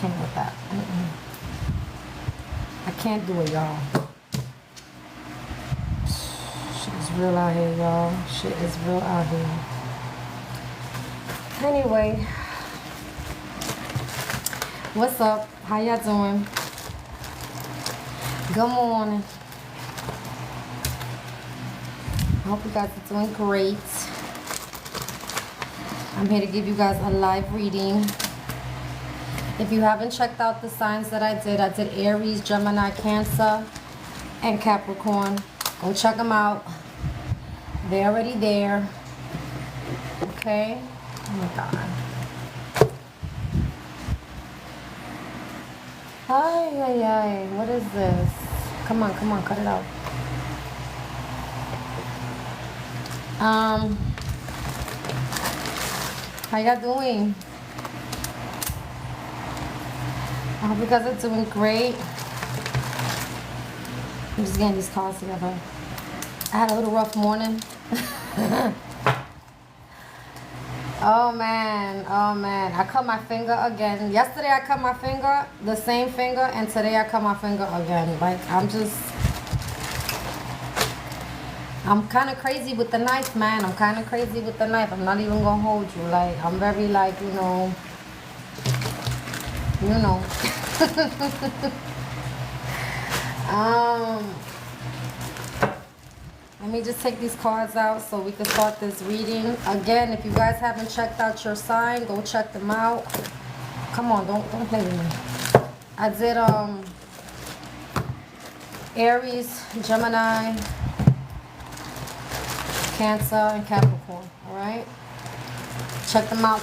can't with that. I can't do it, y'all. Shit is real out here, y'all. Shit is real out here. Anyway, what's up? How y'all doing? Good morning. I hope you guys are doing great. I'm here to give you guys a live reading. If you haven't checked out the signs that I did Aries, Gemini, Cancer, and Capricorn. Go check them out. They're already there. Okay? Oh my God. Ay, ay, ay. What is this? Come on, cut it out. How y'all doing? I hope you guys are doing great. I'm just getting these cards together. I had a little rough morning. Oh man, I cut my finger again. Yesterday I cut my finger, the same finger, and today I cut my finger again. Like, I'm kind of crazy with the knife, man. I'm kind of crazy with the knife. I'm not even gonna hold you. Like, I'm very, like, you know. Let me just take these cards out so we can start this reading. Again, if you guys haven't checked out your sign, go check them out. Come on, don't play with me. I did Aries, Gemini, Cancer, and Capricorn. Alright? Check them out,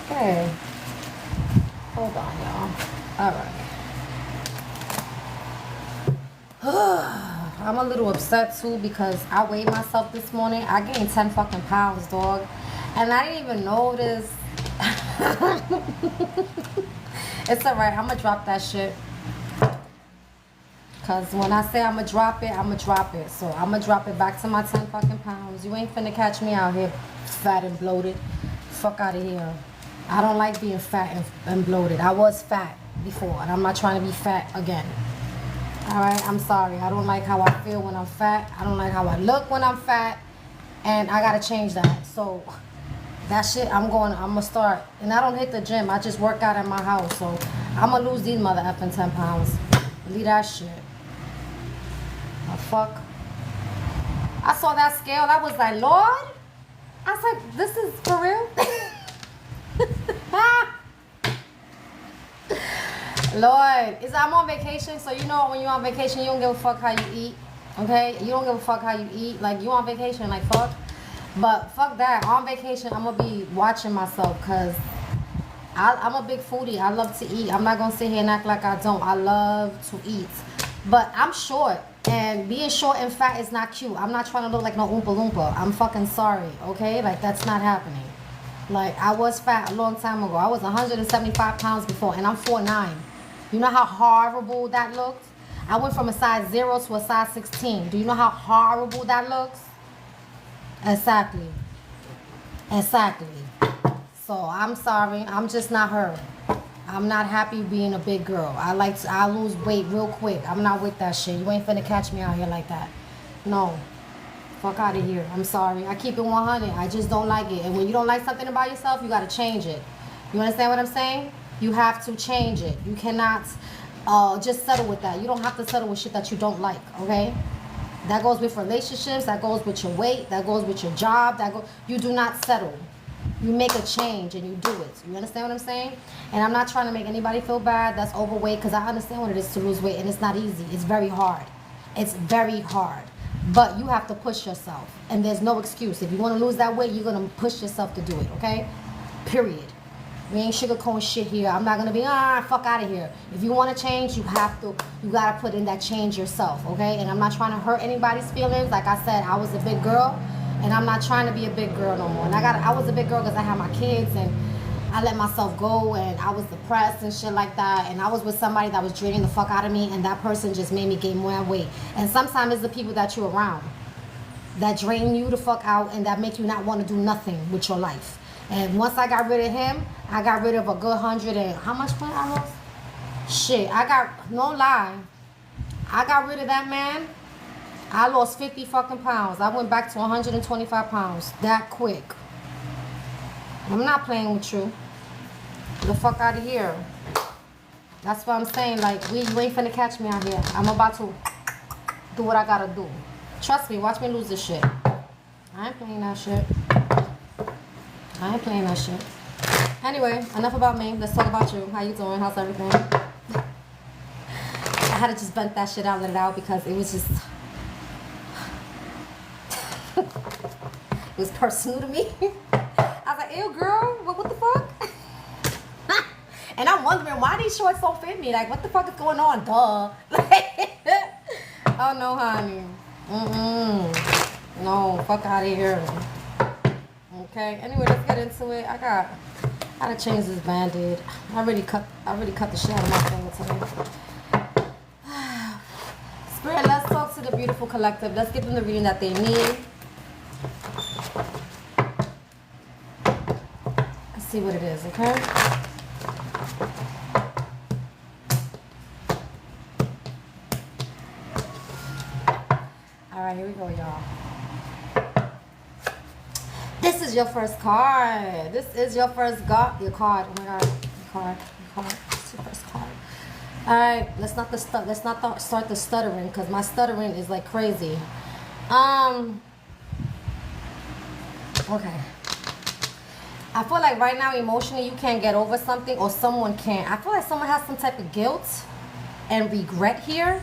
Okay. Hold on, y'all. Alright. I'm a little upset too because I weighed myself this morning. I gained 10 fucking pounds, dog. And I didn't even notice. It's alright. I'm gonna drop that shit. Because when I say I'm gonna drop it, I'm gonna drop it. So I'm gonna drop it back to my 10 fucking pounds. You ain't finna catch me out here fat and bloated. Fuck out of here. I don't like being fat and bloated. I was fat before, and I'm not trying to be fat again. Alright, I'm sorry. I don't like how I feel when I'm fat. I don't like how I look when I'm fat. And I gotta change that. So that shit, I'm gonna start. And I don't hit the gym. I just work out at my house. So I'm gonna lose these mother effing 10 pounds. Leave that shit. The fuck? I saw that scale. I was like, Lord? I was like, this is for real? Lord, I'm on vacation, so you know when you're on vacation, you don't give a fuck how you eat, okay? You don't give a fuck how you eat. Like, you on vacation, like, fuck. But fuck that. On vacation, I'm going to be watching myself because I'm a big foodie. I love to eat. I'm not going to sit here and act like I don't. I love to eat. But I'm short, and being short and fat is not cute. I'm not trying to look like no Oompa Loompa. I'm fucking sorry, okay? Like, that's not happening. Like, I was fat a long time ago. I was 175 pounds before, and I'm 4'9". You know how horrible that looked? I went from a size 0 to a size 16. Do you know how horrible that looks? Exactly. So, I'm sorry. I'm just not her. I'm not happy being a big girl. I lose weight real quick. I'm not with that shit. You ain't finna catch me out here like that. No. Fuck out of here. I'm sorry. I keep it 100. I just don't like it. And when you don't like something about yourself, you gotta change it. You understand what I'm saying? You have to change it. You cannot just settle with that. You don't have to settle with shit that you don't like, okay? That goes with relationships. That goes with your weight. That goes with your job. You do not settle. You make a change and you do it. You understand what I'm saying? And I'm not trying to make anybody feel bad that's overweight because I understand what it is to lose weight and it's not easy. It's very hard. It's very hard. But you have to push yourself. And there's no excuse. If you want to lose that weight, you're going to push yourself to do it, okay? Period. We ain't sugarcoating shit here. I'm not going to be, fuck out of here. If you want to change, you got to put in that change yourself, okay? And I'm not trying to hurt anybody's feelings. Like I said, I was a big girl, and I'm not trying to be a big girl no more. And I was a big girl because I had my kids, and I let myself go, and I was depressed and shit like that. And I was with somebody that was draining the fuck out of me, and that person just made me gain more weight. And sometimes it's the people that you're around that drain you the fuck out and that make you not want to do nothing with your life. And once I got rid of him, I got rid of a good 100 and how much weight I lost? Shit, I got, no lie, I got rid of that man. I lost 50 fucking pounds. I went back to 125 pounds that quick. I'm not playing with you. Get the fuck out of here. That's what I'm saying. Like, you ain't finna catch me out here. I'm about to do what I gotta do. Trust me, watch me lose this shit. I ain't playing that shit. I ain't playing that shit. Anyway, enough about me. Let's talk about you. How you doing? How's everything? I had to just vent that shit out, let it out, because it was just... it was personal to me. I was like, ew, girl, what the fuck? And I'm wondering why these shorts don't fit me. Like, what the fuck is going on? Duh. Oh, no, honey. No, fuck out of here. Okay, anyway, let's get into it. I gotta change this Band-Aid. I already cut the shit out of my finger today. Spirit, let's talk to the beautiful collective. Let's give them the reading that they need. Let's see what it is, okay? All right, here we go, y'all. This is your first card. This is your first your card. Oh my God, your card. It's your first card. All right, let's not start the stuttering, because my stuttering is like crazy. Okay. I feel like right now emotionally you can't get over something, or someone can't. I feel like someone has some type of guilt and regret here.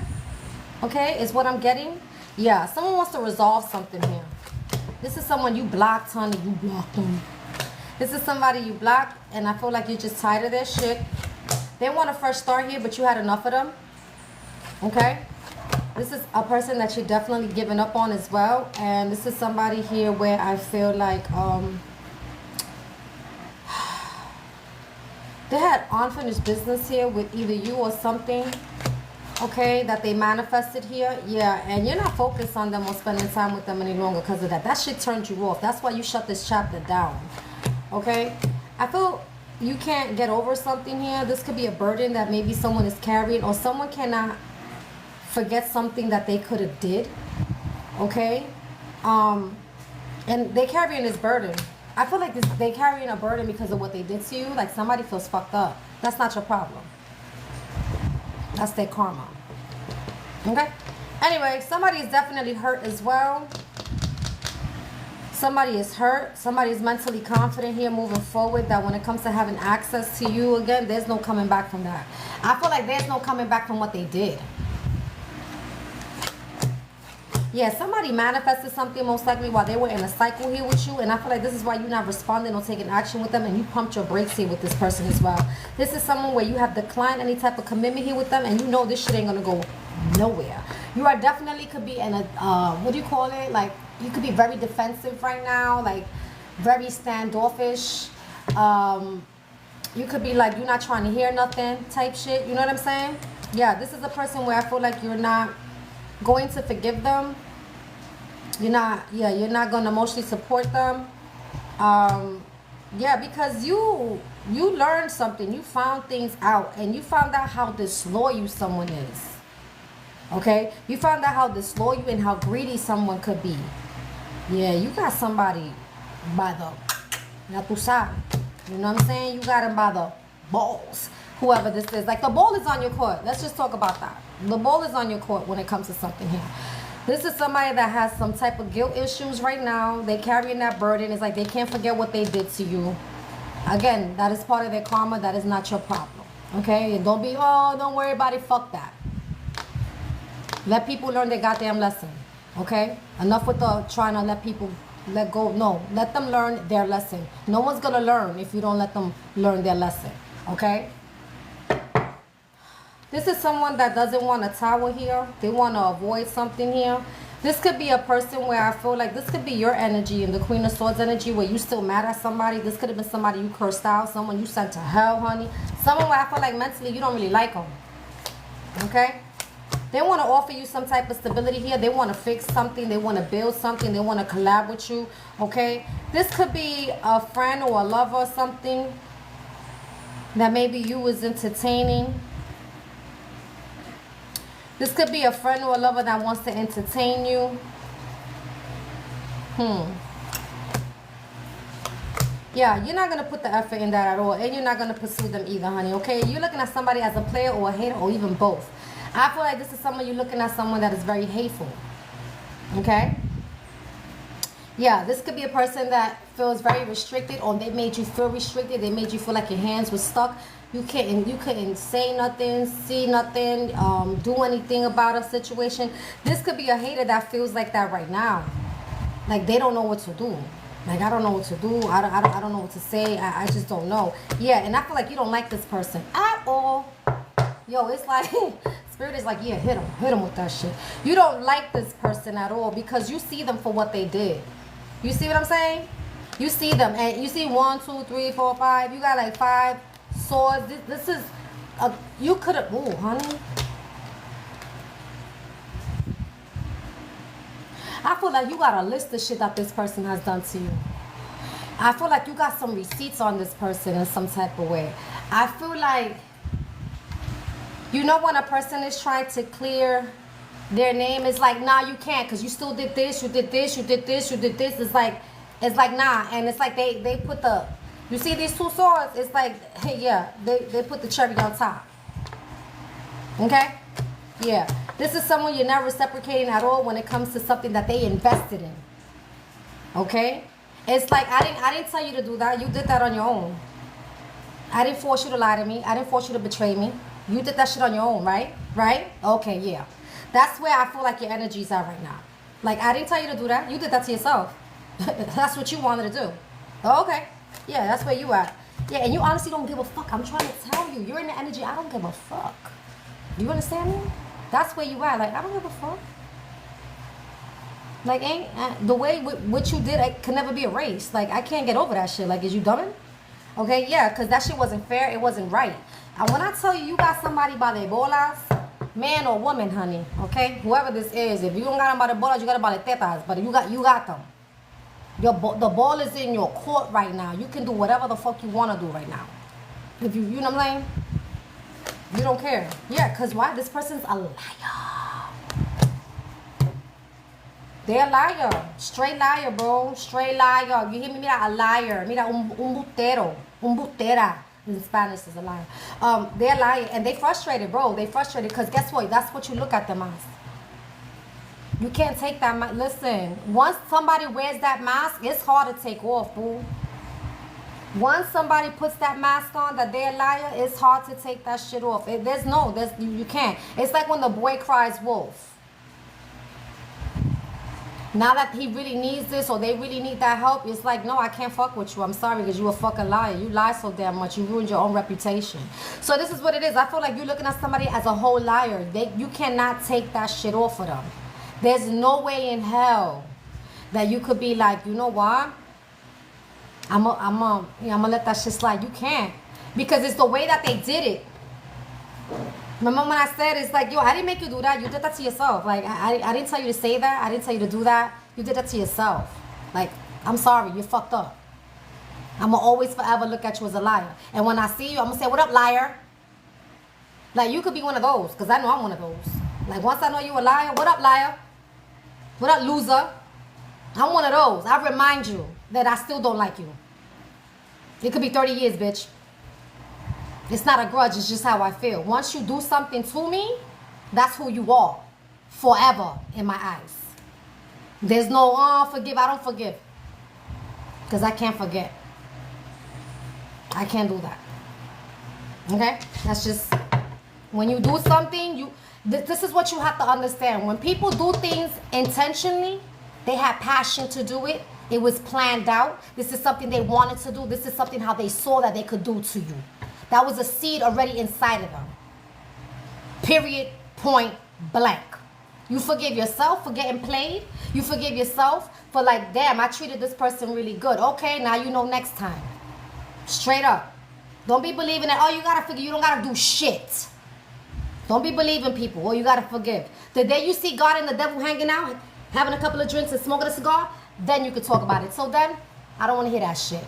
Okay, is what I'm getting. Yeah, someone wants to resolve something here. This is someone you blocked, honey. You blocked them. This is somebody you blocked, and I feel like you're just tired of their shit. They want to first start here, but you had enough of them. Okay? This is a person that you're definitely giving up on as well. And this is somebody here where I feel like they had unfinished business here with either you or something. Okay, that they manifested here. Yeah, and you're not focused on them or spending time with them any longer because of that. That shit turned you off. That's why you shut this chapter down. Okay? I feel you can't get over something here. This could be a burden that maybe someone is carrying, or someone cannot forget something that they could have did. Okay? And they're carrying this burden. I feel like they're carrying a burden because of what they did to you. Like somebody feels fucked up. That's not your problem. That's their karma. Okay? Anyway, somebody is definitely hurt as well. Somebody is hurt. Somebody is mentally confident here moving forward that when it comes to having access to you again, there's no coming back from that. I feel like there's no coming back from what they did. Yeah, somebody manifested something most likely while they were in a cycle here with you. And I feel like this is why you're not responding or taking action with them. And you pumped your brakes here with this person as well. This is someone where you have declined any type of commitment here with them. And you know this shit ain't going to go nowhere. You are definitely could be in a, what do you call it? Like, you could be very defensive right now. Like, very standoffish. You could be like, you're not trying to hear nothing type shit. You know what I'm saying? Yeah, this is a person where I feel like you're not going to forgive them. You're not going to emotionally support them. Yeah, because you learned something. You found things out, and you found out how disloyal someone is. Okay? You found out how disloyal and how greedy someone could be. Yeah, you got somebody by the, ya tú sabes. You know what I'm saying? You got him by the balls. Whoever this is. Like, the ball is on your court. Let's just talk about that. The ball is on your court when it comes to something here. This is somebody that has some type of guilt issues right now. They're carrying that burden. It's like they can't forget what they did to you. Again, that is part of their karma. That is not your problem. Okay? And don't be, oh, don't worry about it. Fuck that. Let people learn their goddamn lesson. Okay? Enough with the trying to let people let go. No. Let them learn their lesson. No one's going to learn if you don't let them learn their lesson. Okay? This is someone that doesn't want a tower here. They want to avoid something here. This could be a person where I feel like this could be your energy and the Queen of Swords energy where you still mad at somebody. This could have been somebody you cursed out. Someone you sent to hell, honey. Someone where I feel like mentally you don't really like them. Okay? They want to offer you some type of stability here. They want to fix something. They want to build something. They want to collab with you. Okay? This could be a friend or a lover or something. that maybe you was entertaining. This could be a friend or a lover that wants to entertain you. Yeah, you're not going to put the effort in that at all. And you're not going to pursue them either, honey, okay? You're looking at somebody as a player or a hater or even both. I feel like this is someone you're looking at someone that is very hateful. Okay? Yeah, this could be a person that feels very restricted, or they made you feel restricted. They made you feel like your hands were stuck. You couldn't say nothing, see nothing, do anything about a situation. This could be a hater that feels like that right now. Like they don't know what to do. Like, I don't know what to do. I don't know what to say. I just don't know. Yeah, and I feel like you don't like this person at all. Yo, it's like, Spirit is like, yeah, hit him with that shit. You don't like this person at all because you see them for what they did. You see what I'm saying? You see them, and you see 1, 2, 3, 4, 5. You got like 5 swords. This is, you could have, ooh, honey. I feel like you got a list of shit that this person has done to you. I feel like you got some receipts on this person in some type of way. I feel like, you know, when a person is trying to clear their name, it's like, nah, you can't, because you still did this, you did this, you did this, you did this. It's like nah. And it's like they put the, you see these 2 swords? It's like, hey, yeah, they put the cherry on top. Okay? Yeah. This is someone you're not reciprocating at all when it comes to something that they invested in. Okay? It's like, I didn't tell you to do that. You did that on your own. I didn't force you to lie to me. I didn't force you to betray me. You did that shit on your own, right? Right? Okay, yeah. That's where I feel like your energies are right now. Like, I didn't tell you to do that. You did that to yourself. That's what you wanted to do. Okay. Yeah, that's where you at. Yeah, and you honestly don't give a fuck. I'm trying to tell you. You're in the energy. I don't give a fuck. Do you understand me? That's where you at. Like, I don't give a fuck. Like, the way what you did, it can never be erased. Like, I can't get over that shit. Like, is you dumb? Okay, yeah, because that shit wasn't fair. It wasn't right. And when I tell you, you got somebody by their bolas, man or woman, honey, okay? Whoever this is, if you don't got them by the bolas, you got them by the tetas. But you got them. The ball is in your court right now. You can do whatever the fuck you want to do right now. If you know what I'm saying? You don't care. Yeah, because why? This person's a liar. They're a liar. Straight liar, bro. Straight liar. You hear me? Mira, a liar. Mira, un butero. Un butera. In Spanish is a liar. They're lying. And they frustrated, bro. They frustrated because guess what? That's what you look at them as. You can't take that mask. Listen, once somebody wears that mask, it's hard to take off, boo. Once somebody puts that mask on that they're a liar, it's hard to take that shit off. You can't. It's like when the boy cries wolf. Now that he really needs this or they really need that help, it's like, no, I can't fuck with you. I'm sorry because you a fucking liar. You lie so damn much. You ruined your own reputation. So this is what it is. I feel like you're looking at somebody as a whole liar. You cannot take that shit off of them. There's no way in hell that you could be like, you know what? I'm gonna let that shit slide. You can't. Because it's the way that they did it. Remember when I said, it's like, yo, I didn't make you do that. You did that to yourself. Like, I didn't tell you to say that. I didn't tell you to do that. You did that to yourself. Like, I'm sorry. You fucked up. I'm going to always forever look at you as a liar. And when I see you, I'm going to say, what up, liar? Like, you could be one of those. Because I know I'm one of those. Like, once I know you a liar, what up, liar? What up, loser? I'm one of those. I remind you that I still don't like you. It could be 30 years, bitch. It's not a grudge, it's just how I feel. Once you do something to me, that's who you are. Forever in my eyes. There's no, forgive, I don't forgive. Because I can't forget. I can't do that. Okay? That's just, when you do something, this is what you have to understand. When people do things intentionally, they have passion to do it. It was planned out. This is something they wanted to do. This is something how they saw that they could do to you. That was a seed already inside of them. Period. Point blank. You forgive yourself for getting played. You forgive yourself for like, damn, I treated this person really good. Okay, now you know next time. Straight up. Don't be believing that, oh, you gotta forgive. You don't gotta do shit. Don't be believing people. Oh, you gotta forgive. The day you see God and the devil hanging out, having a couple of drinks and smoking a cigar, then you could talk about it. So then, I don't want to hear that shit.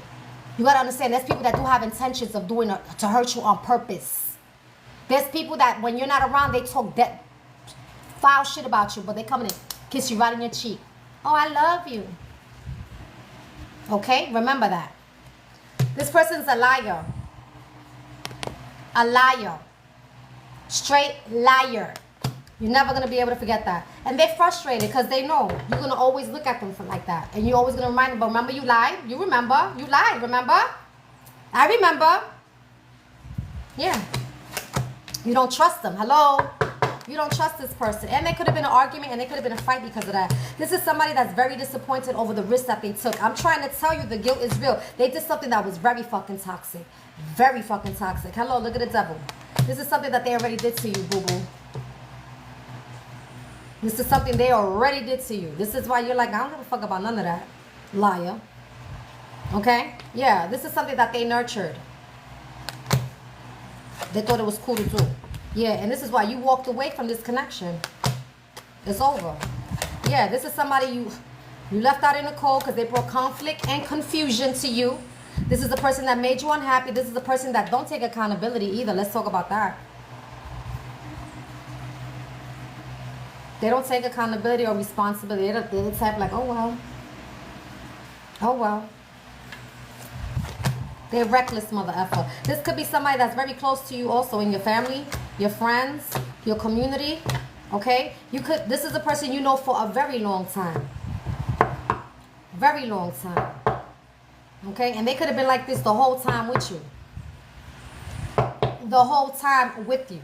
You got to understand, there's people that do have intentions of doing to hurt you on purpose. There's people that when you're not around, they talk that foul shit about you, but they come in and kiss you right in your cheek. Oh, I love you. Okay? Remember that. This person's a liar. A liar. Straight liar. You're never going to be able to forget that. And they're frustrated because they know you're going to always look at them for like that. And you're always going to remind them, but remember you lied? You remember? You lied, remember? I remember. Yeah. You don't trust them. Hello? You don't trust this person. And there could have been an argument and there could have been a fight because of that. This is somebody that's very disappointed over the risk that they took. I'm trying to tell you the guilt is real. They did something that was very fucking toxic. Very fucking toxic. Hello, look at the devil. This is something that they already did to you, boo-boo. This is something they already did to you. This is why you're like, I don't give a fuck about none of that. Liar. Okay? Yeah, this is something that they nurtured. They thought it was cool to do. Yeah, and this is why you walked away from this connection. It's over. Yeah, this is somebody you left out in the cold because they brought conflict and confusion to you. This is the person that made you unhappy. This is the person that don't take accountability either. Let's talk about that. They don't take accountability or responsibility. They're the type like, oh well. Oh well. They're reckless mother effer. This could be somebody that's very close to you also in your family, your friends, your community. Okay? This is a person you know for a very long time. Very long time. Okay? And they could have been like this the whole time with you. The whole time with you.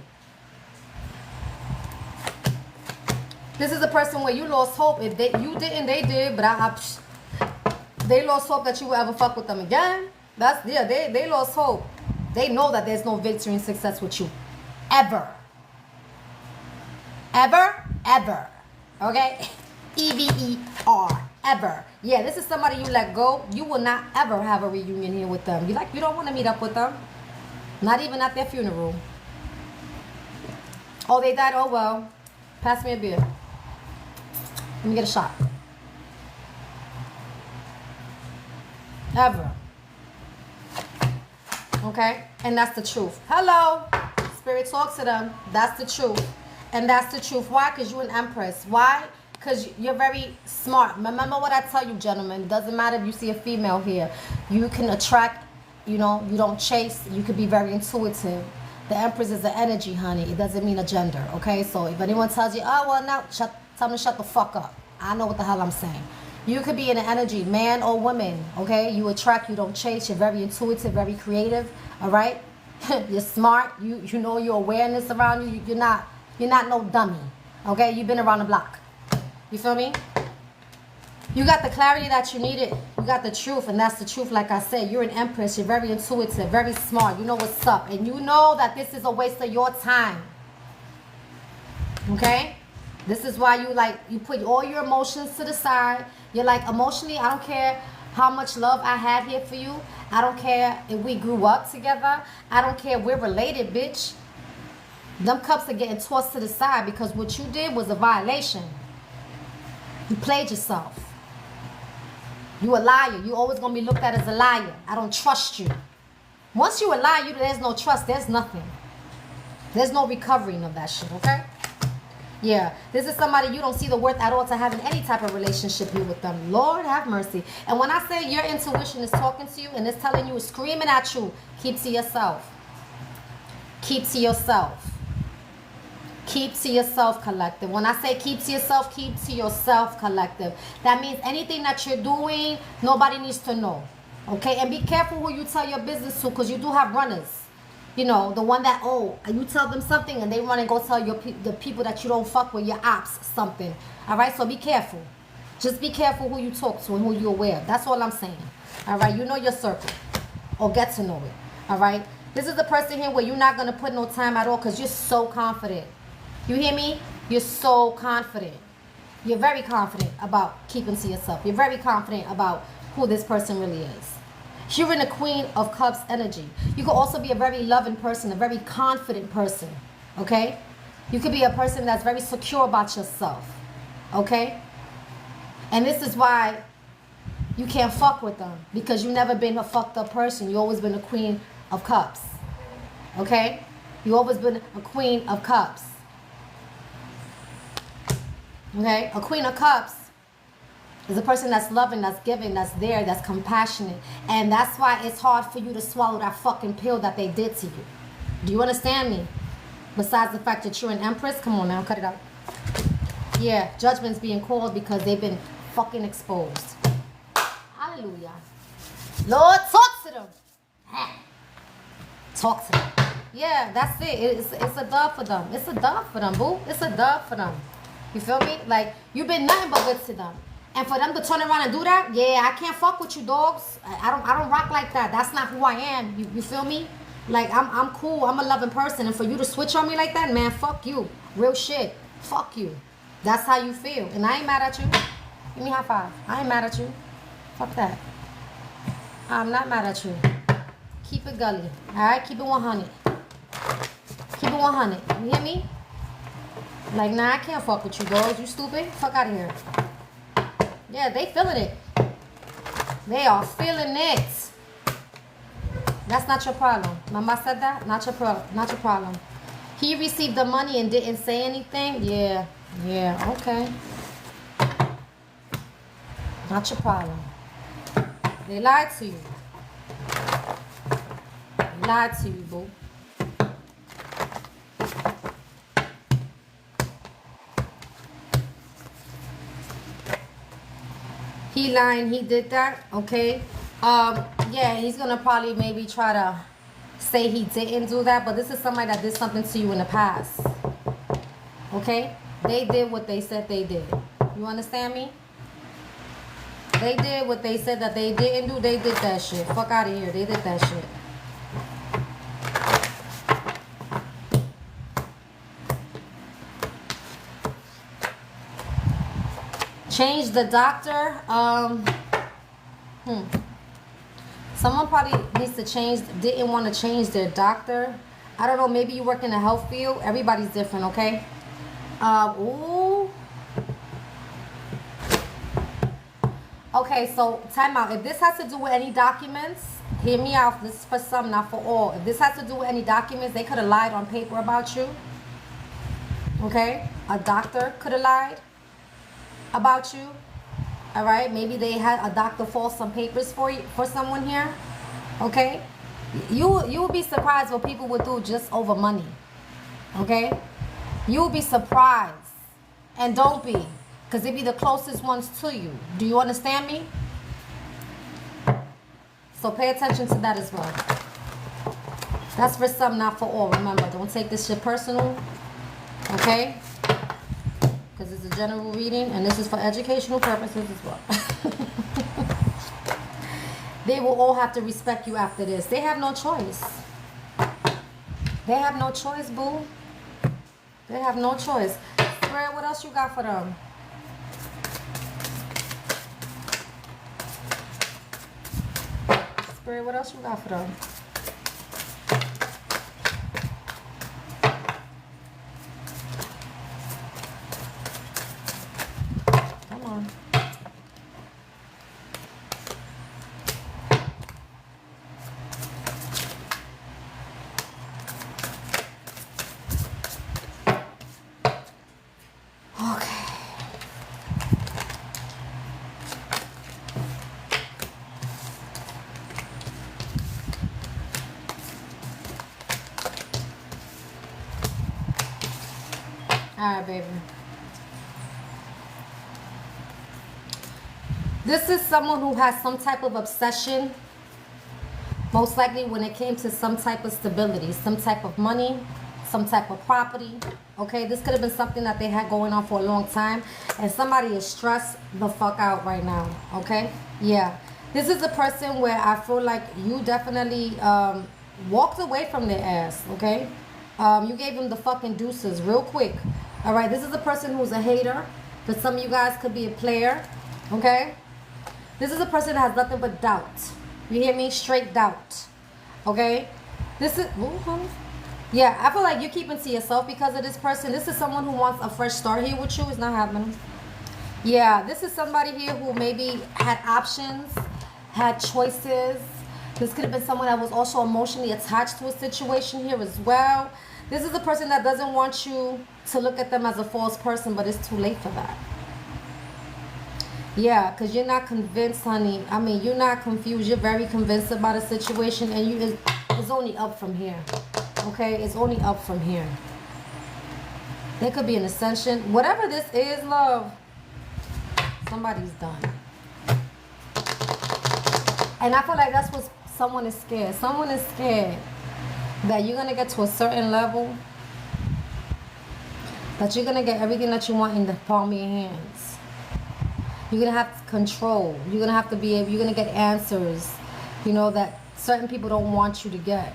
This is a person where you lost hope. If you didn't, they did. But they lost hope that you will ever fuck with them again. They lost hope. They know that there's no victory and success with you. Ever. Ever. Ever. Okay? EVER. Ever. Yeah, this is somebody you let go. You will not ever have a reunion here with them. You don't want to meet up with them. Not even at their funeral. Oh, they died? Oh, well. Pass me a beer. Let me get a shot. Ever. Okay? And that's the truth. Hello. Spirit, talk to them. That's the truth. And that's the truth. Why? Because you're an empress. Why? Because you're very smart. Remember what I tell you, gentlemen. It doesn't matter if you see a female here. You can attract, you don't chase. You could be very intuitive. The empress is an energy, honey. It doesn't mean a gender. Okay? So if anyone tells you, oh, well, now, tell them to shut the fuck up. I know what the hell I'm saying. You could be in an energy, man or woman, okay? You attract, you don't chase. You're very intuitive, very creative, all right? You're smart. You know your awareness around you. You're not no dummy, okay? You've been around the block. You feel me? You got the clarity that you needed. You got the truth, and that's the truth. Like I said, you're an empress. You're very intuitive, very smart. You know what's up, and you know that this is a waste of your time, okay? This is why you put all your emotions to the side. You're like, emotionally, I don't care how much love I had here for you. I don't care if we grew up together. I don't care if we're related, bitch. Them cups are getting tossed to the side because what you did was a violation. You played yourself. You a liar. You always going to be looked at as a liar. I don't trust you. Once you a liar, there's no trust. There's nothing. There's no recovering of that shit, okay? Yeah, this is somebody you don't see the worth at all to having any type of relationship here with them. Lord have mercy. And when I say your intuition is talking to you and it's telling you, it's screaming at you, keep to yourself. Keep to yourself. Keep to yourself, collective. When I say keep to yourself, collective. That means anything that you're doing, nobody needs to know. Okay? And be careful who you tell your business to because you do have runners. The one that, you tell them something and they run and go tell the people that you don't fuck with, your ops, something. All right? So be careful. Just be careful who you talk to and who you're aware of. That's all I'm saying. All right? You know your circle. Or get to know it. All right? This is the person here where you're not going to put no time at all because you're so confident. You hear me? You're so confident. You're very confident about keeping to yourself. You're very confident about who this person really is. You're in the Queen of Cups energy. You could also be a very loving person, a very confident person, okay? You could be a person that's very secure about yourself, okay? And this is why You can't fuck with them because you never been a fucked up person. You always been a queen of cups. Okay? You always been a queen of cups. Okay? A queen of cups is a person that's loving, that's giving, that's there, that's compassionate. And that's why it's hard for you to swallow that fucking pill that they did to you. Do you understand me? Besides the fact that you're an empress, come on now, cut it out. Yeah, judgment's being called because they've been fucking exposed. Hallelujah. Lord, talk to them. Talk to them. Yeah, that's it. It's a dub for them. It's a dub for them, boo. It's a dub for them. You feel me? Like, you've been nothing but good to them. And for them to turn around and do that, yeah, I can't fuck with you, dogs. I don't rock like that. That's not who I am. You feel me? Like, I'm cool. I'm a loving person. And for you to switch on me like that, man, fuck you. Real shit. Fuck you. That's how you feel. And I ain't mad at you. Give me a high five. I ain't mad at you. Fuck that. I'm not mad at you. Keep it gully. Alright? Keep it 100. Keep it 100. You hear me? Like, nah, I can't fuck with you, dogs. You stupid? Fuck out of here. Yeah, they feeling it. They are feeling it. That's not your problem. Mama said that? Not your problem. He received the money and didn't say anything? Yeah. Yeah, okay. Not your problem. They lied to you. They lied to you, boo. He lying, he did that, okay? Yeah, he's gonna probably maybe try to say he didn't do that, but this is somebody that did something to you in the past. Okay? They did what they said they did. You understand me? They did what they said that they didn't do. They did that shit. Fuck out of here. They did that shit. Change the doctor. Someone probably needs to change, didn't want to change their doctor. I don't know, maybe you work in the health field. Everybody's different, okay? Ooh. Okay, so time out. If this has to do with any documents, hear me out. This is for some, not for all. If this has to do with any documents, they could have lied on paper about you. Okay? A doctor could have lied about you. All right? Maybe they had a doctor false some papers for you, for someone here. Okay? You will be surprised what people would do just over money. Okay? You will be surprised. And don't be. Because they be the closest ones to you. Do you understand me? So pay attention to that as well. That's for some, not for all. Remember, don't take this shit personal. Okay? Because it's a general reading. And this is for educational purposes as well. They will all have to respect you after this. They have no choice. They have no choice, boo. They have no choice. Spirit, what else you got for them? Spirit, what else you got for them? Come on. Alright, baby. This is someone who has some type of obsession. Most likely when it came to some type of stability, some type of money, some type of property. Okay, this could have been something that they had going on for a long time. And somebody is stressed the fuck out right now. Okay? Yeah. This is a person where I feel like you definitely walked away from their ass. Okay? You gave them the fucking deuces real quick. All right, this is a person who's a hater. For some of you guys could be a player, okay? This is a person that has nothing but doubt. You hear me? Straight doubt, okay? This is, yeah, I feel like you're keeping to yourself because of this person. This is someone who wants a fresh start here with you. It's not happening. Yeah, this is somebody here who maybe had options, had choices. This could have been someone that was also emotionally attached to a situation here as well. This is a person that doesn't want you to look at them as a false person, but it's too late for that. Yeah, because you're not convinced, honey. I mean, you're not confused. You're very convinced about a situation, and it's only up from here. Okay? It's only up from here. There could be an ascension. Whatever this is, love, somebody's done. And I feel like that's what someone is scared. Someone is scared that you're going to get to a certain level, that you're going to get everything that you want in the palm of your hands. You're going to have control. You're going to have to be able, you're going to get answers, you know, that certain people don't want you to get.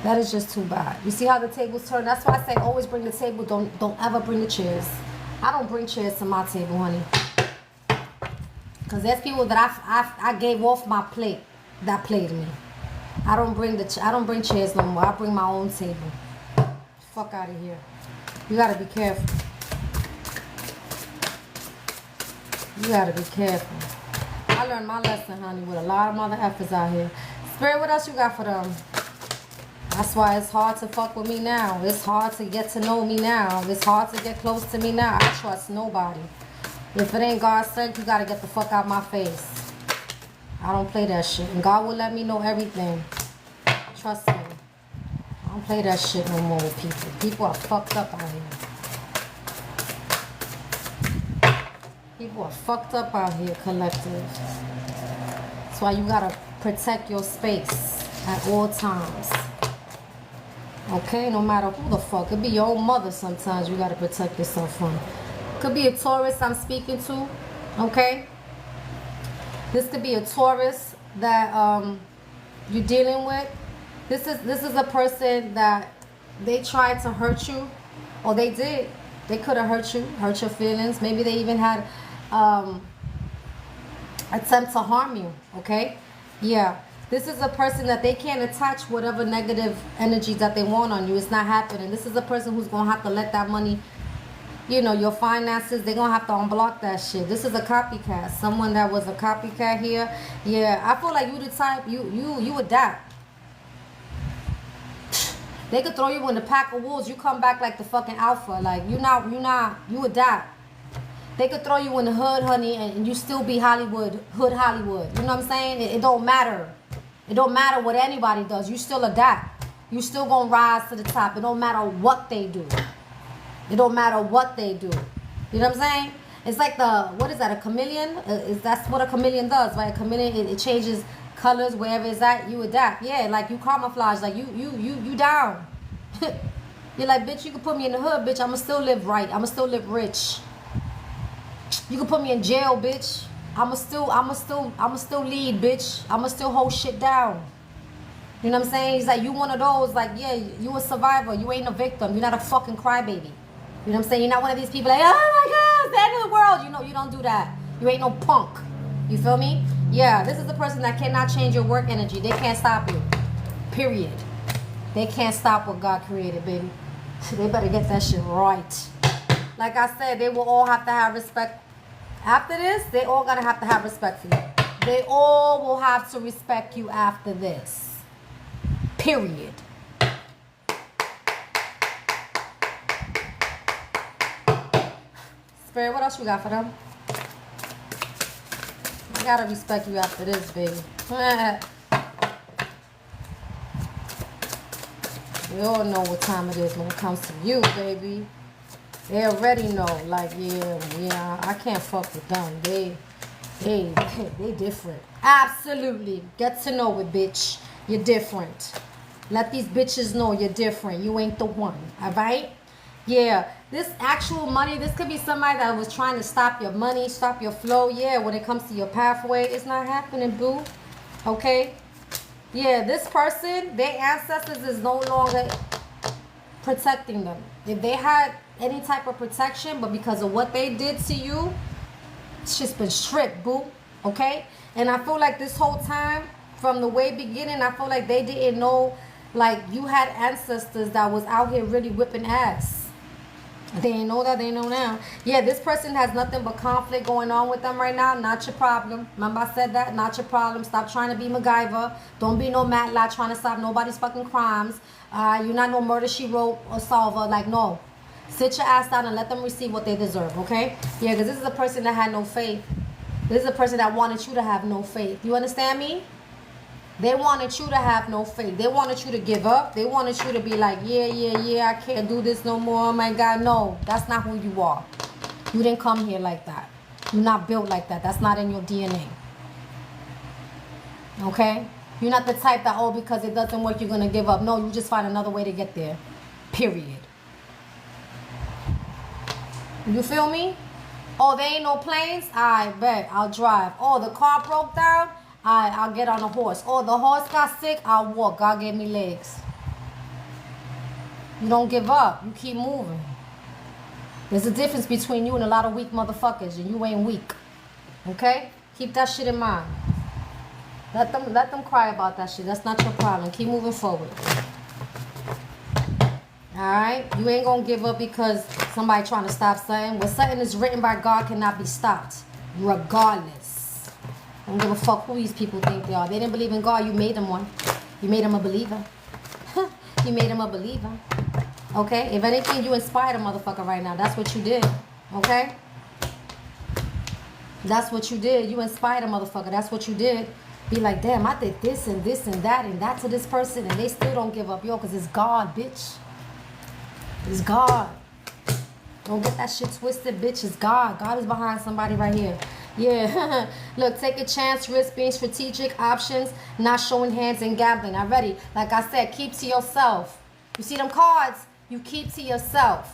That is just too bad. You see how the tables turn? That's why I say always bring the table. Don't ever bring the chairs. I don't bring chairs to my table, honey. Because there's people that I gave off my plate that played me. I don't bring chairs no more. I bring my own table. Fuck out of here. You gotta be careful. You gotta be careful. I learned my lesson, honey, with a lot of mother effers out here. Spirit, what else you got for them? That's why it's hard to fuck with me now. It's hard to get to know me now. It's hard to get close to me now. I trust nobody. If it ain't God sent, you gotta get the fuck out my face. I don't play that shit. And God will let me know everything. Trust me. I don't play that shit no more with people. People are fucked up out here. People are fucked up out here, collective. That's why you gotta protect your space at all times. Okay? No matter who the fuck. It could be your own mother sometimes you gotta protect yourself from. Could be a Taurus I'm speaking to. Okay? This could be a Taurus that you're dealing with. This is a person that they tried to hurt you, or they did. They could have hurt you, hurt your feelings. Maybe they even had attempt to harm you. Okay, yeah. This is a person that they can't attach whatever negative energies that they want on you. It's not happening. This is a person who's gonna have to let that money, you know, your finances, they're gonna have to unblock that shit. This is a copycat. Someone that was a copycat here. Yeah, I feel like you the type, you adapt. They could throw you in the pack of wolves. You come back like the fucking alpha. Like, you adapt. They could throw you in the hood, honey, and you still be Hollywood, hood Hollywood. You know what I'm saying? It don't matter. It don't matter what anybody does. You still adapt. You still gonna rise to the top. It don't matter what they do. It don't matter what they do. You know what I'm saying? It's like what is that, a chameleon? That's what a chameleon does, right? A chameleon, it changes colors wherever it's at. You adapt. Yeah, like you camouflage. Like you down. You're like, bitch, you can put me in the hood, bitch. I'ma still live right. I'ma still live rich. You can put me in jail, bitch. I'ma still lead, bitch. I'ma still hold shit down. You know what I'm saying? He's like, you one of those, like, yeah, you a survivor. You ain't a victim. You're not a fucking crybaby. You know what I'm saying? You're not one of these people like, oh my God, it's the end of the world. You know, you don't do that. You ain't no punk. You feel me? Yeah, this is the person that cannot change your work energy. They can't stop you. Period. They can't stop what God created, baby. They better get that shit right. Like I said, they will all have to have respect. After this, they all gotta have to have respect for you. They all will have to respect you after this. Period. Spirit, what else you got for them? I gotta respect you after this, baby. We all know what time it is when it comes to you, baby. They already know, like, yeah, I can't fuck with them. They different. Absolutely. Get to know it, bitch. You're different. Let these bitches know you're different. You ain't the one. All right? Yeah. This actual money, this could be somebody that was trying to stop your money, stop your flow. Yeah, when it comes to your pathway, it's not happening, boo. Okay? Yeah, this person, their ancestors is no longer protecting them. If they had any type of protection, but because of what they did to you, it's just been stripped, boo. Okay? And I feel like this whole time, from the way beginning, I feel like they didn't know, like, you had ancestors that was out here really whipping ass. They ain't know that, they know now. Yeah, this person has nothing but conflict going on with them right now. Not your problem. Remember I said that? Not your problem. Stop trying to be MacGyver. Don't be no Matlock trying to stop nobody's fucking crimes. You're not no murder she wrote or solver. Like, no. Sit your ass down and let them receive what they deserve, okay? Yeah, because this is a person that had no faith. This is a person that wanted you to have no faith. You understand me? They wanted you to have no faith. They wanted you to give up. They wanted you to be like, yeah, I can't do this no more. Oh my God, no. That's not who you are. You didn't come here like that. You're not built like that. That's not in your DNA. Okay? You're not the type that, oh, because it doesn't work, you're going to give up. No, you just find another way to get there. Period. You feel me? Oh, there ain't no planes? I bet. I'll drive. Oh, the car broke down? I'll get on a horse. Oh, the horse got sick? I'll walk. God gave me legs. You don't give up. You keep moving. There's a difference between you and a lot of weak motherfuckers, and you ain't weak. Okay? Keep that shit in mind. Let them cry about that shit. That's not your problem. Keep moving forward. Alright? You ain't gonna give up because somebody trying to stop something. When something is written by God cannot be stopped. Regardless. I don't give a fuck who these people think they are. They didn't believe in God. You made them one. You made them a believer. You made them a believer. Okay? If anything, you inspired a motherfucker right now. That's what you did. Okay? That's what you did. You inspired a motherfucker. That's what you did. Be like, damn, I did this and that to this person, and they still don't give up. Yo, because it's God, bitch. It's God. Don't get that shit twisted, bitch. It's God. God is behind somebody right here. Yeah. Look, take a chance, risk being strategic, options, not showing hands and gambling. Already, like I said, keep to yourself. You see them cards? You keep to yourself.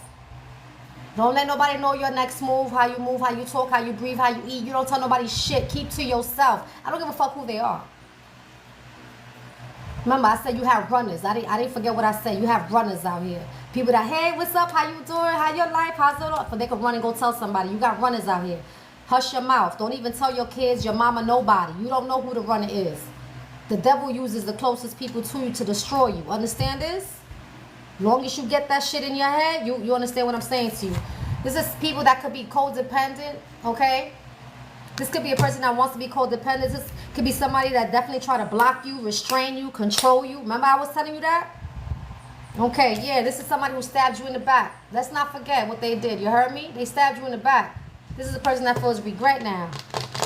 Don't let nobody know your next move, how you talk, how you breathe, how you eat. You don't tell nobody shit. Keep to yourself. I don't give a fuck who they are. Remember, I said you have runners. I didn't forget what I said. You have runners out here. People that, hey, what's up? How you doing? How your life? How's it all? But they can run and go tell somebody. You got runners out here. Hush your mouth. Don't even tell your kids, your mama, nobody. You don't know who the runner is. The devil uses the closest people to you to destroy you. Understand this? Long as you get that shit in your head, you understand what I'm saying to you. This is people that could be codependent, okay? This could be a person that wants to be codependent. This could be somebody that definitely try to block you, restrain you, control you. Remember I was telling you that? Okay, yeah, this is somebody who stabbed you in the back. Let's not forget what they did. You heard me? They stabbed you in the back. This is a person that feels regret now.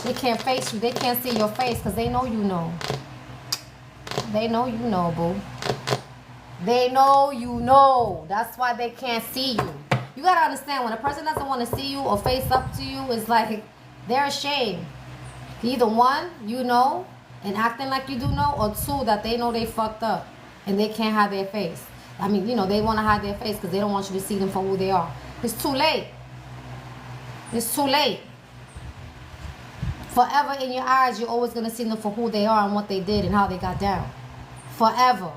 They can't face you. They can't see your face because they know you know. They know you know, boo. They know you know. That's why they can't see you. You got to understand, when a person doesn't want to see you or face up to you, it's like they're ashamed. Either one, you know, and acting like you do know, or two, that they know they fucked up and they can't hide their face. I mean, you know, they want to hide their face because they don't want you to see them for who they are. It's too late. It's too late. Forever in your eyes, you're always going to see them for who they are and what they did and how they got down. Forever.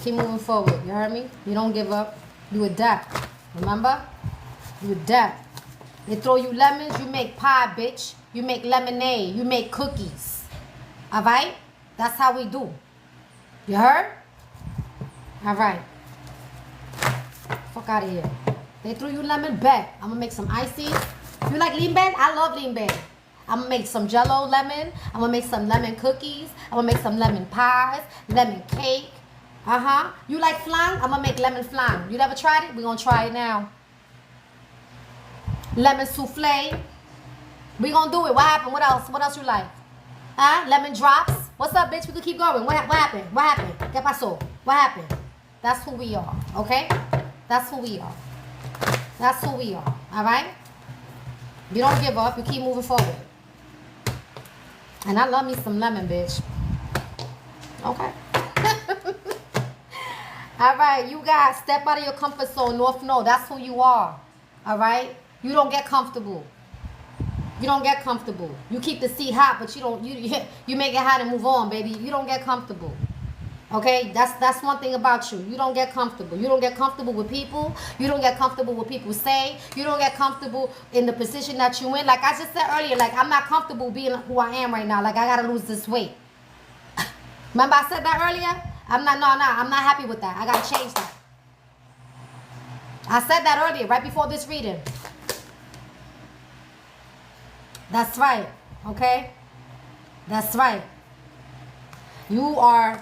Keep moving forward. You heard me? You don't give up. You adapt. Remember? You adapt. They throw you lemons, you make pie, bitch. You make lemonade. You make cookies. Alright? That's how we do. You heard? Alright. Fuck out of here. They threw you lemon, bet. I'm gonna make some ices. You like lean band? I love lean band. I'm gonna make some jello lemon. I'm gonna make some lemon cookies. I'm gonna make some lemon pies, lemon cake. You like flan? I'm gonna make lemon flan. You never tried it? We're gonna try it now. Lemon souffle. We gonna do it. What happened? What else? What else you like? Lemon drops. What's up, bitch? We can keep going. What happened? What happened? ¿Qué pasó? What happened? That's who we are. Okay? That's who we are. That's who we are. Alright? You don't give up. You keep moving forward. And I love me some lemon, bitch. Okay? Alright, you guys, step out of your comfort zone. North Node, that's who you are. Alright? You don't get comfortable. You don't get comfortable. You keep the seat hot, but you make it hot and move on, baby. You don't get comfortable. Okay? That's one thing about you. You don't get comfortable. You don't get comfortable with people. You don't get comfortable with people say. You don't get comfortable in the position that you in. Like I just said earlier, like I'm not comfortable being who I am right now. Like I gotta lose this weight. Remember I said that earlier? I'm not happy with that. I gotta change that. I said that earlier, right before this reading. That's right, okay? That's right. You are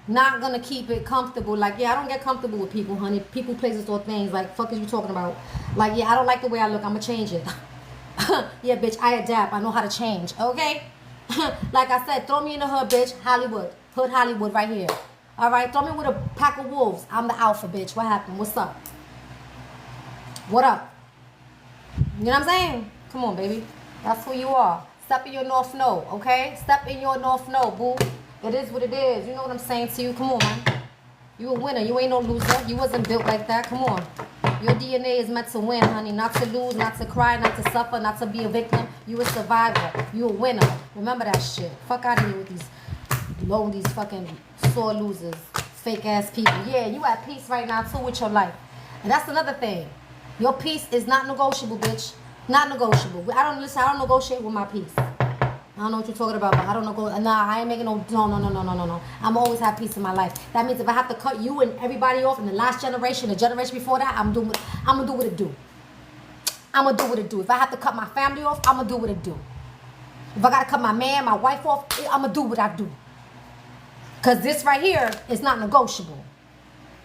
not gonna keep it comfortable. Like, yeah, I don't get comfortable with people, honey. People, places, or things. Like, fuck is you talking about? Like, yeah, I don't like the way I look. I'ma change it. Yeah, bitch, I adapt. I know how to change, okay? Like I said, throw me in the hood, bitch. Hollywood. Hood Hollywood right here. All right? Throw me with a pack of wolves. I'm the alpha, bitch. What happened? What's up? What up? You know what I'm saying? Come on, baby. That's who you are. Step in your north node, okay? Step in your north node, boo. It is what it is. You know what I'm saying to you? Come on, man. You a winner. You ain't no loser. You wasn't built like that. Come on. Your DNA is meant to win, honey. Not to lose, not to cry, not to suffer, not to be a victim. You a survivor. You a winner. Remember that shit. Fuck out of here with these fucking sore losers. Fake ass people. Yeah, you at peace right now too with your life. And that's another thing. Your peace is not negotiable, bitch. Not negotiable. I don't negotiate with my peace. I don't know what you're talking about, but I don't know. Nah, I ain't making no. I'm always have peace in my life. That means if I have to cut you and everybody off in the last generation, the generation before that, I'm gonna do what it do. I'm gonna do what it do. If I have to cut my family off, I'm gonna do what it do. If I gotta cut my man, my wife off, I'm gonna do what I do. Cause this right here is not negotiable.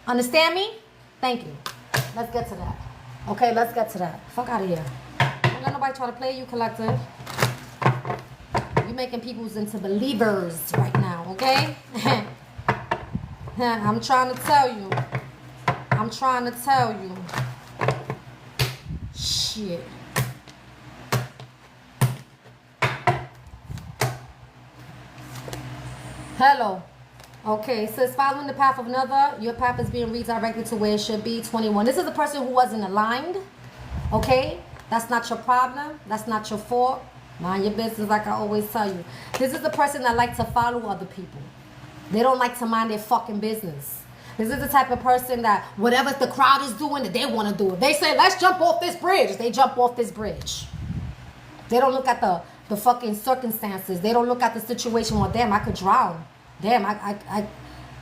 Understand me? Thank you. Let's get to that. Okay, let's get to that. Fuck out of here. Don't let nobody try to play you, collective. You making people into believers right now, okay? I'm trying to tell you. Shit. Hello. Okay, it says following the path of another, your path is being redirected to where it should be. 21. This is a person who wasn't aligned. Okay? That's not your problem. That's not your fault. Mind your business, like I always tell you. This is the person that likes to follow other people. They don't like to mind their fucking business. This is the type of person that whatever the crowd is doing, that they want to do it. They say, let's jump off this bridge. They jump off this bridge. They don't look at the fucking circumstances. They don't look at the situation. Well, damn, I could drown. Damn, I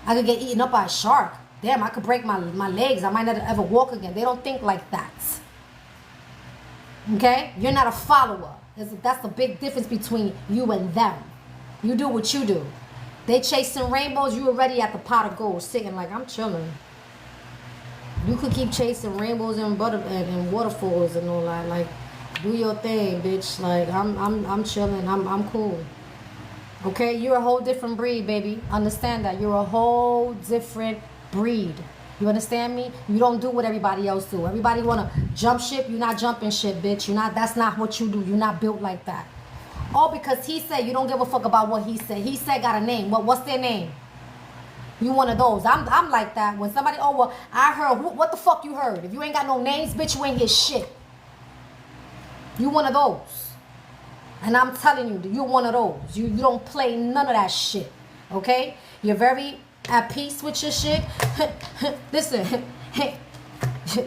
could get eaten up by a shark. Damn, I could break my legs. I might not ever walk again. They don't think like that. Okay? You're not a follower. That's the big difference between you and them. You do what you do. They chasing rainbows. You already at the pot of gold, sitting like, I'm chilling. You could keep chasing rainbows and waterfalls and all that. Like, do your thing, bitch. Like, I'm chilling. I'm cool. Okay, you're a whole different breed, baby. Understand that. You're a whole different breed. You understand me? You don't do what everybody else do. Everybody want to jump ship. You're not jumping ship, bitch. That's not what you do. You're not built like that. All because he said you don't give a fuck about what he said. He said got a name. What's their name? You one of those. I'm like that. When somebody, oh, well, I heard. What the fuck you heard? If you ain't got no names, bitch, you ain't hear shit. You one of those. And I'm telling you, you're one of those. You don't play none of that shit. Okay? You're very at peace with your shit. Listen,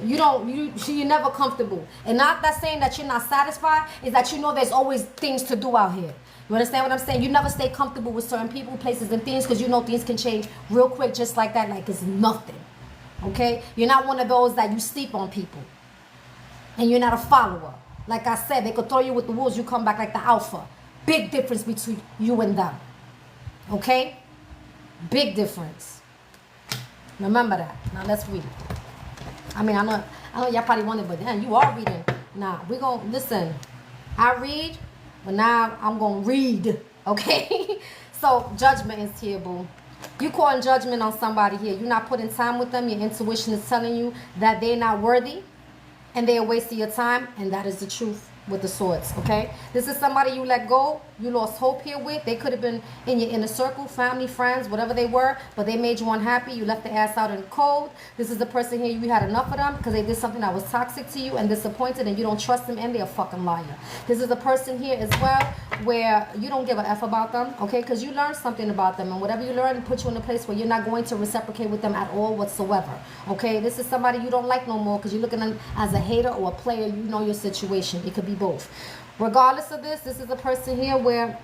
you're never comfortable. And not that saying that you're not satisfied, is that you know there's always things to do out here. You understand what I'm saying? You never stay comfortable with certain people, places, and things because you know things can change real quick just like that, like it's nothing. Okay? You're not one of those that you sleep on people. And you're not a follower. Like I said, they could throw you with the wolves, you come back like the alpha. Big difference between you and them. Okay? Big difference. Remember that. Now let's read it. I mean, I know y'all probably wonder, but then you are reading. Nah, we're going to, listen. I read, but now I'm going to read. Okay? So, judgment is here, boo. You calling judgment on somebody here. You're not putting time with them. Your intuition is telling you that they're not worthy. And they're wasting your time, and that is the truth with the swords, okay? This is somebody you let go, you lost hope here with. They could have been in your inner circle, family, friends, whatever they were, but they made you unhappy. You left the ass out in the cold. This is the person here, you had enough of them because they did something that was toxic to you and disappointed, and you don't trust them, and they're a fucking liar. This is the person here as well where you don't give a F about them, okay? Because you learned something about them, and whatever you learn put you in a place where you're not going to reciprocate with them at all whatsoever, okay? This is somebody you don't like no more because you're looking at them as a hater or a player. You know your situation. It could be both. Regardless of this is a person here where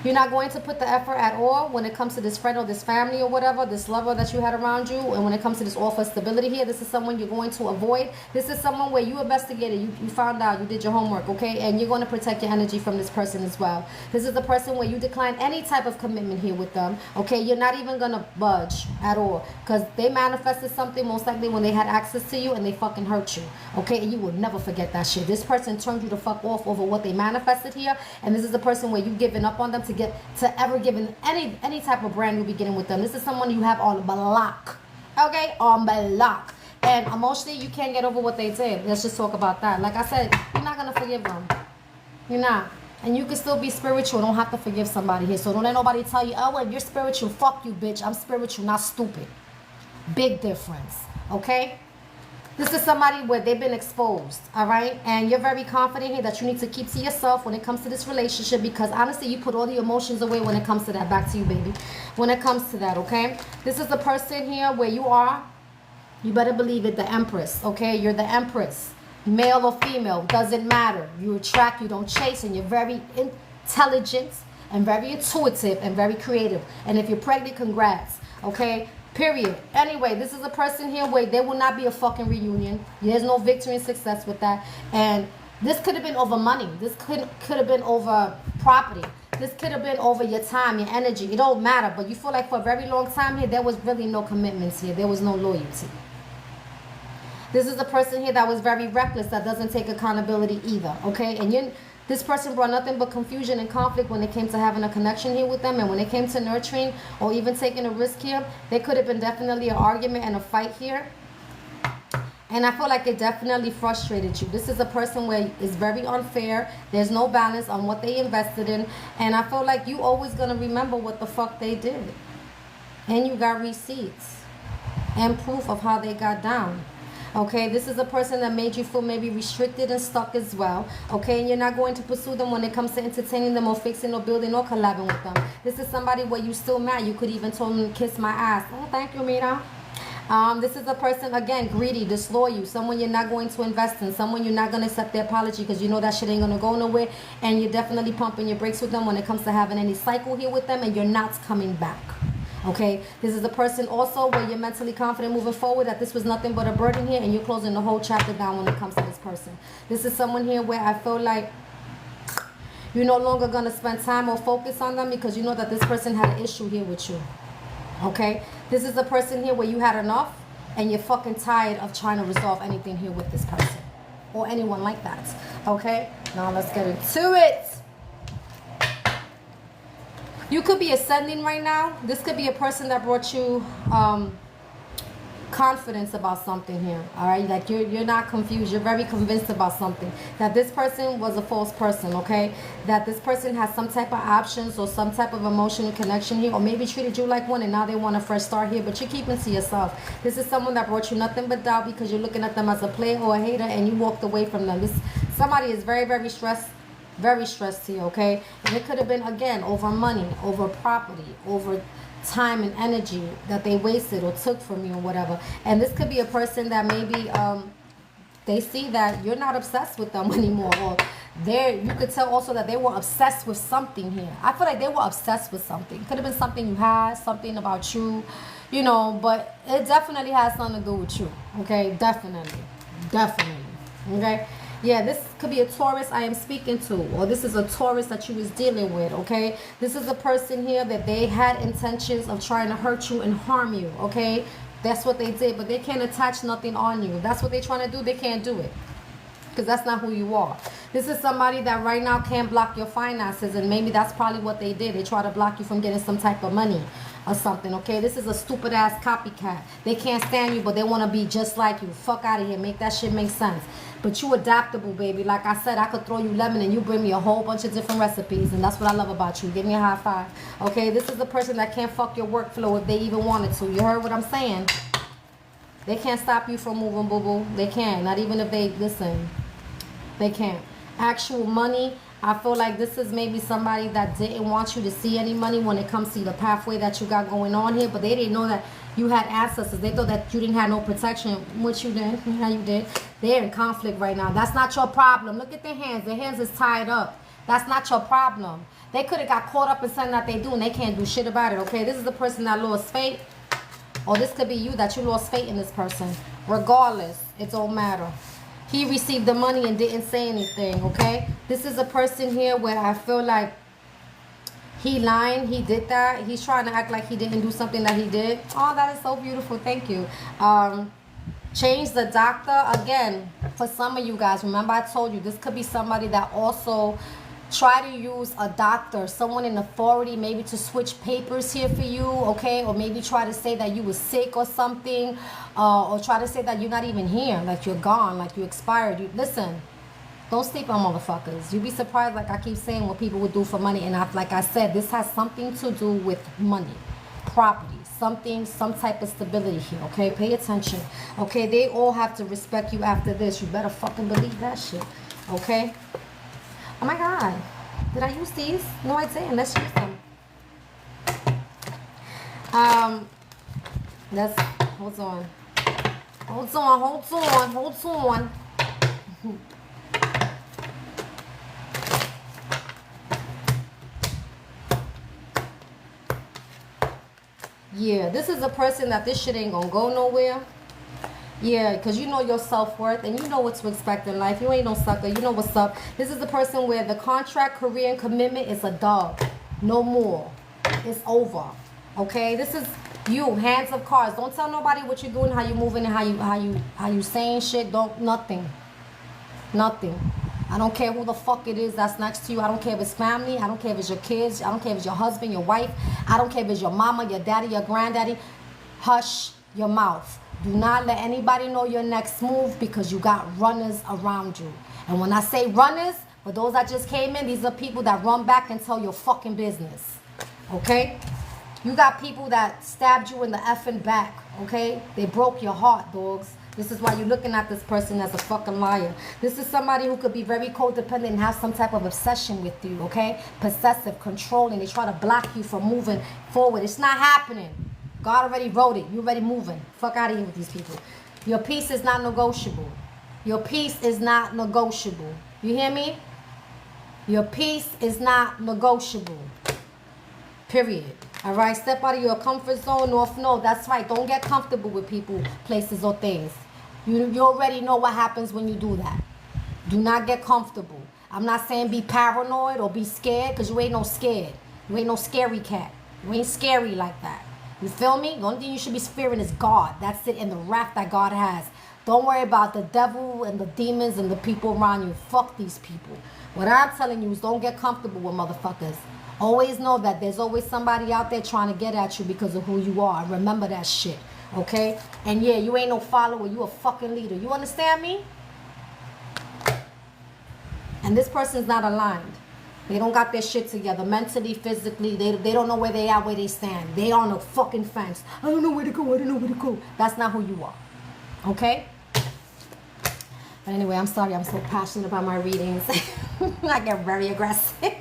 You're not going to put the effort at all when it comes to this friend or this family or whatever, this lover that you had around you. And when it comes to this offer stability here, this is someone you're going to avoid. This is someone where you investigated, you found out, you did your homework, okay? And you're going to protect your energy from this person as well. This is the person where you decline any type of commitment here with them, okay? You're not even going to budge at all because they manifested something most likely when they had access to you and they fucking hurt you, okay? And you will never forget that shit. This person turned you the fuck off over what they manifested here, and this is the person where you've given up on them to ever giving any type of brand new beginning with them. This is someone you have on block, okay, on block, and emotionally you can't get over what they did. Let's just talk about that. Like I said, you're not gonna forgive them. You're not. And you can still be spiritual. Don't have to forgive somebody here. So don't let nobody tell you, oh, well, you're spiritual. Fuck you, bitch. I'm spiritual, not stupid. Big difference, okay? This is somebody where they've been exposed, all right? And you're very confident here that you need to keep to yourself when it comes to this relationship, because honestly, you put all the emotions away when it comes to that. Back to you, baby. When it comes to that, okay? This is the person here where you are. You better believe it, the Empress, okay? You're the Empress. Male or female, doesn't matter. You attract, you don't chase, and you're very intelligent and very intuitive and very creative. And if you're pregnant, congrats, okay? Period. Anyway, this is a person here where there will not be a fucking reunion. There's no victory and success with that. And this could have been over money. This could have been over property. This could have been over your time, your energy. It don't matter. But you feel like for a very long time here, there was really no commitments here. There was no loyalty. This is a person here that was very reckless, that doesn't take accountability either, okay? And this person brought nothing but confusion and conflict when it came to having a connection here with them. And when it came to nurturing or even taking a risk here, there could have been definitely an argument and a fight here. And I feel like it definitely frustrated you. This is a person where it's very unfair. There's no balance on what they invested in. And I feel like you always going to remember what the fuck they did. And you got receipts and proof of how they got down. Okay, this is a person that made you feel maybe restricted and stuck as well. Okay, and you're not going to pursue them when it comes to entertaining them or fixing or building or collabing with them. This is somebody where you still mad. You could even tell them to kiss my ass. Oh, thank you, Mira. This is a person, again, greedy, disloyal, someone you're not going to invest in, someone you're not going to accept their apology because you know that shit ain't going to go nowhere, and you're definitely pumping your brakes with them when it comes to having any cycle here with them, and you're not coming back. Okay, this is a person also where you're mentally confident moving forward that this was nothing but a burden here, and you're closing the whole chapter down when it comes to this person. This is someone here where I feel like you're no longer going to spend time or focus on them because you know that this person had an issue here with you. Okay, this is a person here where you had enough and you're fucking tired of trying to resolve anything here with this person or anyone like that. Okay, now let's get into it. You could be ascending right now. This could be a person that brought you confidence about something here. All right, like you're not confused. You're very convinced about something. That this person was a false person. Okay, that this person has some type of options or some type of emotional connection here, or maybe treated you like one and now they want a fresh start here. But you're keeping to yourself. This is someone that brought you nothing but doubt because you're looking at them as a player or a hater, and you walked away from them. This somebody is very, very stressed. Very stressed here, okay? And it could have been, again, over money, over property, over time and energy that they wasted or took from you or whatever. And this could be a person that maybe they see that you're not obsessed with them anymore, or you could tell also that they were obsessed with something here. I feel like they were obsessed with something. Could have been something you had, something about you, you know, but it definitely has something to do with you, okay? Definitely, okay? Yeah, this could be a Taurus I am speaking to, or this is a Taurus that you was dealing with, okay? This is a person here that they had intentions of trying to hurt you and harm you, okay? That's what they did, but they can't attach nothing on you. If that's what they're trying to do, they can't do it because that's not who you are. This is somebody that right now can't block your finances, and maybe that's probably what they did. They try to block you from getting some type of money or something, okay? This is a stupid ass copycat. They can't stand you, but they want to be just like you. Fuck out of here. Make that shit make sense. But you adaptable, baby. Like I said, I could throw you lemon and you bring me a whole bunch of different recipes, and that's what I love about you. Give me a high five. Okay, this is the person that can't fuck your workflow if they even wanted to. You heard what I'm saying? They can't stop you from moving, boo-boo. They can't. Not even if they, listen. They can't. Actual money, I feel like this is maybe somebody that didn't want you to see any money when it comes to the pathway that you got going on here, but they didn't know that you had ancestors. They thought that you didn't have no protection, which you did. Yeah, you did. They're in conflict right now. That's not your problem. Look at their hands. Their hands is tied up. That's not your problem. They could have got caught up in something that they do and they can't do shit about it, okay? This is the person that lost faith. Or this could be you, that you lost faith in this person. Regardless, it don't matter. He received the money and didn't say anything, okay? This is a person here where I feel like he lying, he did that. He's trying to act like he didn't do something that he did. Oh, that is so beautiful. Thank you. Change the doctor. Again, for some of you guys, remember I told you, this could be somebody that also try to use a doctor, someone in authority, maybe to switch papers here for you, okay? Or maybe try to say that you were sick or something, or try to say that you're not even here, like you're gone, like you expired. Listen, don't sleep on motherfuckers. You'd be surprised, like I keep saying, what people would do for money. And like I said, this has something to do with money, property, something, some type of stability here, okay? Pay attention, okay? They all have to respect you after this. You better fucking believe that shit, okay? Oh my God, did I use these? No, I didn't. Let's use them. Hold on. Yeah, this is a person that this shit ain't gonna go nowhere. Yeah, because you know your self-worth and you know what to expect in life. You ain't no sucker. You know what's up. This is the person where the contract, career, and commitment is a dub. No more. It's over. Okay? This is you, hands of cards. Don't tell nobody what you're doing, how you moving, and how you saying shit. Nothing. I don't care who the fuck it is that's next to you. I don't care if it's family. I don't care if it's your kids. I don't care if it's your husband, your wife. I don't care if it's your mama, your daddy, your granddaddy. Hush your mouth. Do not let anybody know your next move because you got runners around you. And when I say runners, for those that just came in, these are people that run back and tell your fucking business. Okay? You got people that stabbed you in the effing back. Okay? They broke your heart, dogs. This is why you're looking at this person as a fucking liar. This is somebody who could be very codependent and have some type of obsession with you, okay? Possessive, controlling. They try to block you from moving forward. It's not happening. God already wrote it. You're already moving. Fuck out of here with these people. Your peace is not negotiable. Your peace is not negotiable. You hear me? Your peace is not negotiable. Period. All right? Step out of your comfort zone. No, that's right. Don't get comfortable with people, places, or things. You already know what happens when you do that. Do not get comfortable. I'm not saying be paranoid or be scared because you ain't no scared. You ain't no scary cat. You ain't scary like that. You feel me? The only thing you should be fearing is God. That's it, and the wrath that God has. Don't worry about the devil and the demons and the people around you. Fuck these people. What I'm telling you is don't get comfortable with motherfuckers. Always know that there's always somebody out there trying to get at you because of who you are. Remember that shit, okay? And yeah, you ain't no follower. You a fucking leader. You understand me? And this person's not aligned. They don't got their shit together mentally, physically. They don't know where they are, where they stand. They on a fucking fence. I don't know where to go. I don't know where to go. That's not who you are. Okay? But anyway, I'm sorry. I'm so passionate about my readings. I get very aggressive.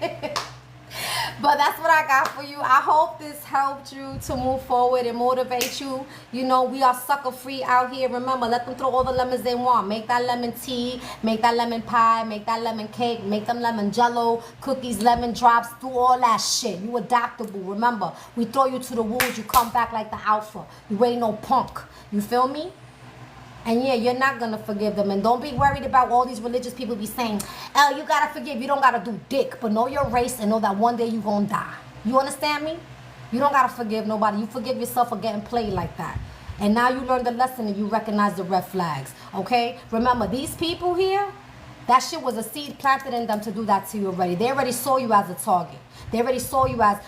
But that's what I got for you. I hope this helped you to move forward and motivate you. You know, we are sucker free out here. Remember, let them throw all the lemons they want. Make that lemon tea, make that lemon pie, make that lemon cake, make them lemon jello, cookies, lemon drops, do all that shit. You adaptable. Remember, we throw you to the wolves, you come back like the alpha. You ain't no punk. You feel me? And yeah, you're not going to forgive them. And don't be worried about all these religious people be saying, oh, you got to forgive. You don't got to do dick. But know your race and know that one day you're going to die. You understand me? You don't got to forgive nobody. You forgive yourself for getting played like that. And now you learned the lesson and you recognize the red flags. Okay? Remember, these people here, that shit was a seed planted in them to do that to you already. They already saw you as a target. They already saw you as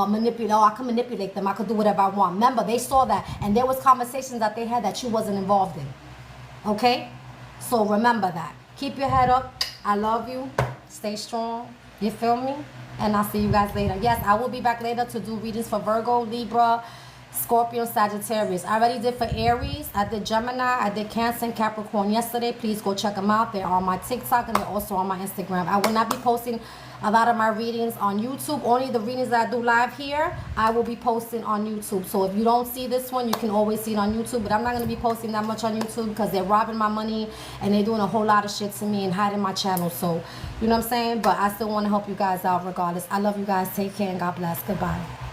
manipulate. Oh, I can manipulate them. I could do whatever I want. Remember, they saw that. And there was conversations that they had that you wasn't involved in. Okay? So remember that. Keep your head up. I love you. Stay strong. You feel me? And I'll see you guys later. Yes, I will be back later to do readings for Virgo, Libra, Scorpio, Sagittarius. I already did for Aries. I did Gemini. I did Cancer and Capricorn yesterday. Please go check them out. They're on my TikTok and they're also on my Instagram. I will not be posting a lot of my readings on YouTube. Only the readings that I do live here, I will be posting on YouTube. So if you don't see this one, you can always see it on YouTube. But I'm not going to be posting that much on YouTube because they're robbing my money and they're doing a whole lot of shit to me and hiding my channel. So, you know what I'm saying? But I still want to help you guys out regardless. I love you guys. Take care and God bless. Goodbye.